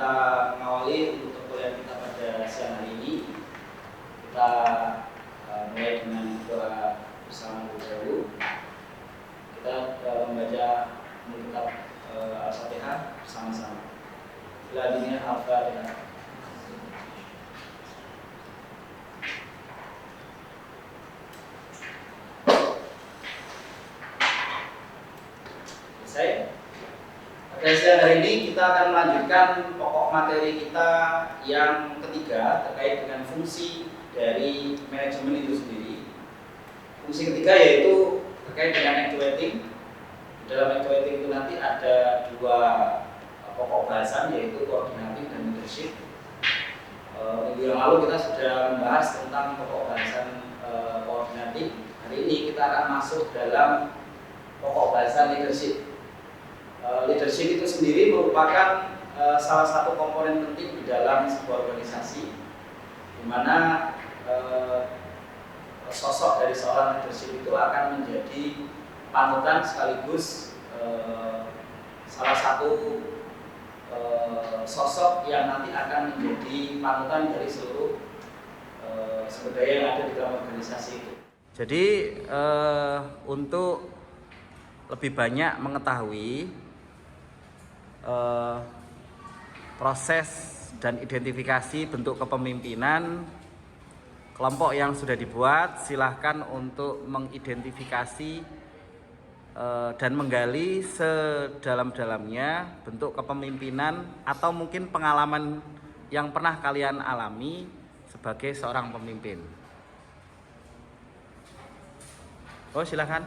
kita mengawali untuk perkuliahan kita pada siang hari ini. Kita mulai dengan doa bersama dahulu. Kita membaca kitab Al-Fatihah bersama-sama. Bila dini Al-Fatihah. Pada siang hari ini kita akan melanjutkan pokok materi kita yang ketiga terkait dengan fungsi dari manajemen itu sendiri. Fungsi ketiga yaitu terkait dengan actuating. Di dalam actuating itu nanti ada dua pokok bahasan, yaitu koordinatif dan leadership. Minggu yang lalu kita sudah membahas tentang pokok bahasan koordinatif. Hari ini kita akan masuk dalam pokok bahasan leadership. Leadership itu sendiri merupakan salah satu komponen penting di dalam sebuah organisasi, di mana sosok dari seorang leadership itu akan menjadi panutan sekaligus salah satu sosok yang nanti akan menjadi panutan dari seluruh sumber daya yang ada di dalam organisasi itu. Jadi untuk lebih banyak mengetahui proses dan identifikasi bentuk kepemimpinan kelompok yang sudah dibuat, silahkan untuk mengidentifikasi dan menggali sedalam-dalamnya bentuk kepemimpinan atau mungkin pengalaman yang pernah kalian alami sebagai seorang pemimpin. Oh, silahkan.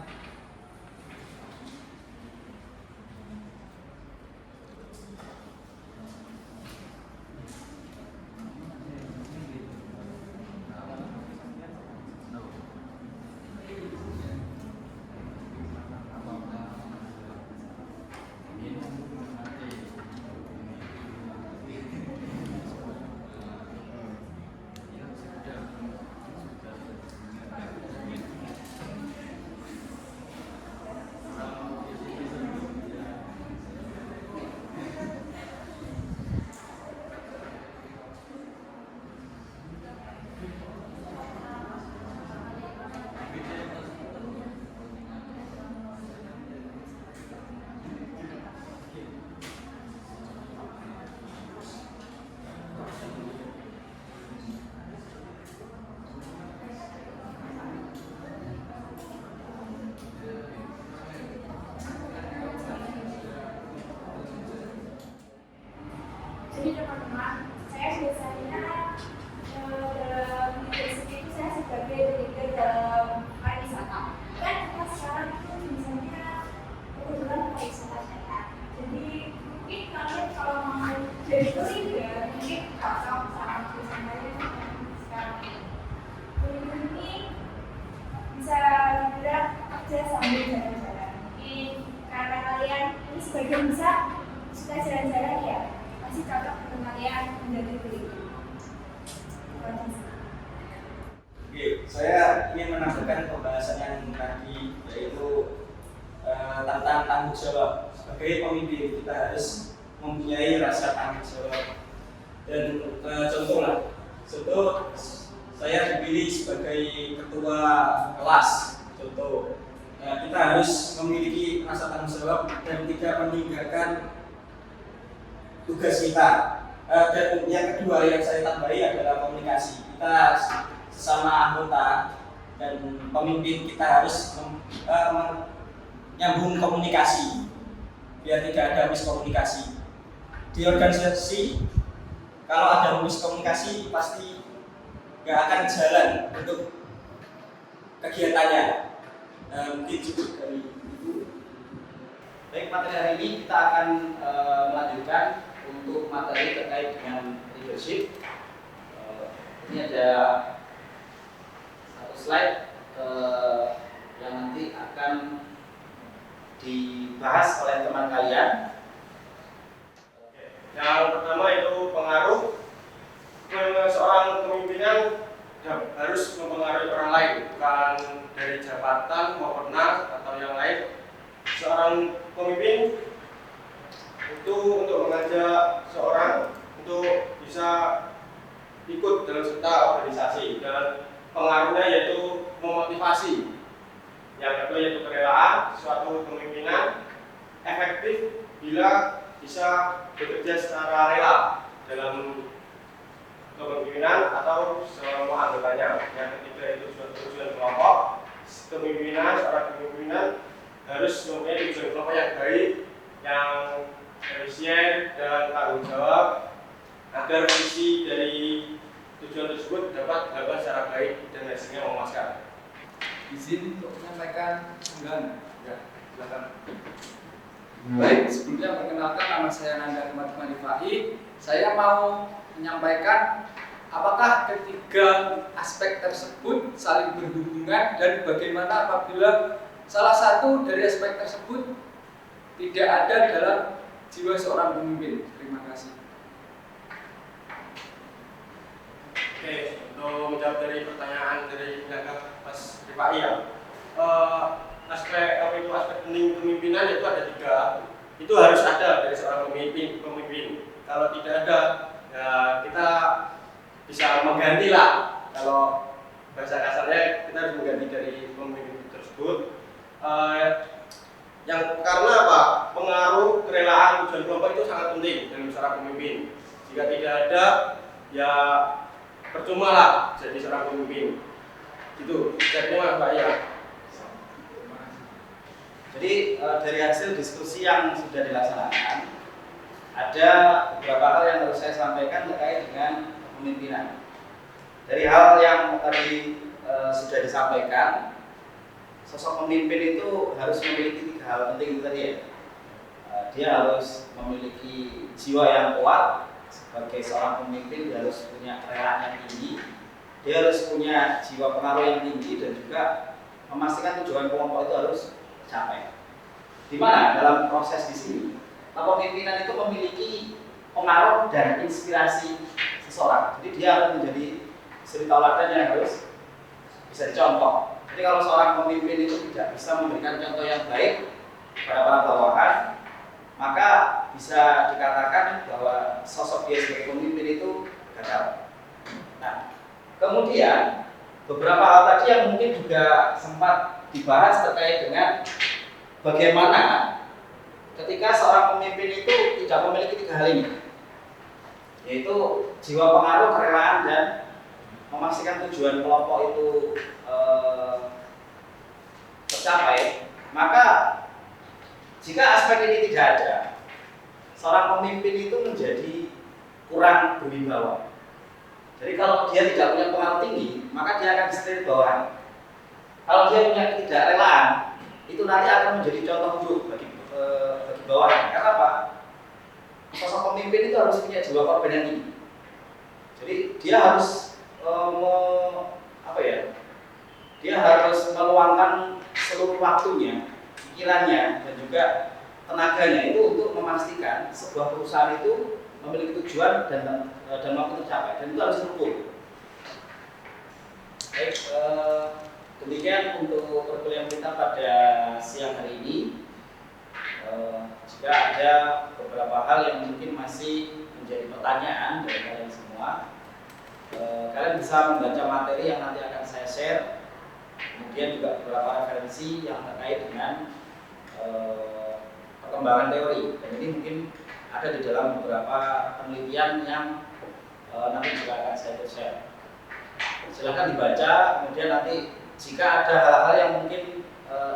Jadi teman-teman, saya biasanya dalam leadership itu saya sebagai leader dalam pariwisata. Kan kita sekarang itu misalnya kebetulan pariwisata saya. Jadi mungkin kalian kalau mau jadi leader, mungkin kakak saat bersama sekarang ini bisa dibilang kerja sambil jalan-jalan. Mungkin karena kalian ini sebagian besar suka jalan-jalan ya. Masih cocok untuk kalian menjadi pemimpin. Oke, saya ingin menambahkan pembahasan yang tadi, yaitu tentang tanggung jawab. Sebagai pemimpin kita harus mempunyai rasa tanggung jawab. Dan contoh saya dipilih sebagai ketua kelas. Contoh, kita harus memiliki rasa tanggung jawab dan tidak meninggalkan tugas kita. Dan yang kedua yang saya tambahi adalah komunikasi. Kita sesama anggota dan pemimpin kita harus nyambung komunikasi biar tidak ada miskomunikasi. Di organisasi kalau ada miskomunikasi pasti nggak akan jalan untuk kegiatannya. Mungkin cukup dari itu. Baik, materi hari ini kita akan melanjutkan untuk materi terkait dengan leadership. Ini ada satu slide yang nanti akan dibahas oleh teman kalian. Yang pertama itu pengaruh. Seorang kepemimpinan harus mempengaruhi orang lain, bukan dari jabatan maupun atau yang lain. Seorang pemimpin itu untuk mengajak seorang kepemimpinan efektif bila bisa bekerja secara rela dalam kepemimpinan atau semua anggotanya. Yang ketiga itu tujuan kelompok. Seorang kepemimpinan harus mempunyai tujuan kelompok yang baik, yang efisien dan tanggung jawab agar visi dari tujuan tersebut dapat dilakukan secara baik dan hasilnya memuaskan. Izin untuk menyampaikan unggahan. Ya, silakan. Baik, sebelumnya perkenalkan, nama saya Nanda Ahmad Manifahi. Saya mau menyampaikan apakah ketiga aspek tersebut saling berhubungan dan bagaimana apabila salah satu dari aspek tersebut tidak ada dalam jiwa seorang pemimpin. Terima kasih. Oke, untuk menjawab dari pertanyaan dari Mas Rifai ya, aspek kepemimpinan itu ada 3. Itu harus ada dari seorang pemimpin. Kalau tidak ada, ya kita bisa mengganti lah. Kalau bahasa kasarnya kita harus mengganti dari pemimpin tersebut. Yang karena apa? Pengaruh, kerelaan, tujuan kelompok itu sangat penting dalam seorang pemimpin. Jika tidak ada, ya percuma lah jadi seorang pemimpin. Gitu. Jadi Mas Pak ya. Jadi dari hasil diskusi yang sudah dilaksanakan, ada beberapa hal yang harus saya sampaikan terkait dengan kepemimpinan. Dari hal yang tadi sudah disampaikan, sosok pemimpin itu harus memiliki 3 hal penting itu tadi ya. Dia harus memiliki jiwa yang kuat sebagai seorang pemimpin, dia harus punya kerelaan yang tinggi, dia harus punya jiwa pengaruh yang tinggi, dan juga memastikan tujuan kelompok itu harus capai. Di mana dalam proses di sini, kepemimpinan itu memiliki pengaruh dan inspirasi seseorang. Jadi dia harus menjadi suri tauladan yang harus bisa dicontoh. Jadi kalau seorang pemimpin itu tidak bisa memberikan contoh yang baik kepada para bawahan, maka bisa dikatakan bahwa sosok dia sebagai pemimpin itu gagal. Nah, kemudian beberapa hal tadi yang mungkin juga sempat dibahas terkait dengan bagaimana ketika seorang pemimpin itu tidak memiliki 3 hal ini, yaitu jiwa pengaruh, kerelaan, dan memastikan tujuan kelompok itu tercapai. Maka jika aspek ini tidak ada, seorang pemimpin itu menjadi kurang berwibawa. Jadi kalau dia tidak punya pengaruh tinggi, maka dia akan disetir bawahan. Kalau dia punya ketidakrelaan, itu nanti akan menjadi contoh buruk bagi bawahan. Karena apa? Sosok pemimpin itu harus punya jiwa korban yang tinggi. Jadi dia harus dia harus meluangkan seluruh waktunya, pikirannya, dan juga tenaganya itu untuk memastikan sebuah perusahaan itu memiliki tujuan dan mampu tercapai, dan itu harus terukur. Baik, demikian untuk perkuliahan kita pada siang hari ini. Jika ada beberapa hal yang mungkin masih menjadi pertanyaan dari kalian semua, kalian bisa membaca materi yang nanti akan saya share, kemudian juga beberapa referensi yang terkait dengan perkembangan teori, dan ini mungkin ada di dalam beberapa penelitian yang nanti juga akan saya share. Silahkan dibaca, kemudian nanti jika ada hal-hal yang mungkin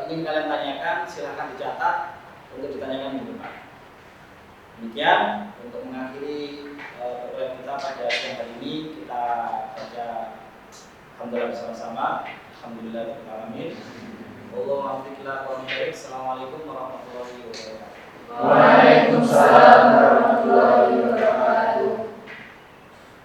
ingin kalian tanyakan, silahkan dicatat untuk ditanyakan minggu depan. Demikian untuk mengakhiri perkuliahan kita pada siang hari ini, kita baca alhamdulillah bersama-sama. Alhamdulillahirobbilalamin. Assalamualaikum warahmatullahi wabarakatuh.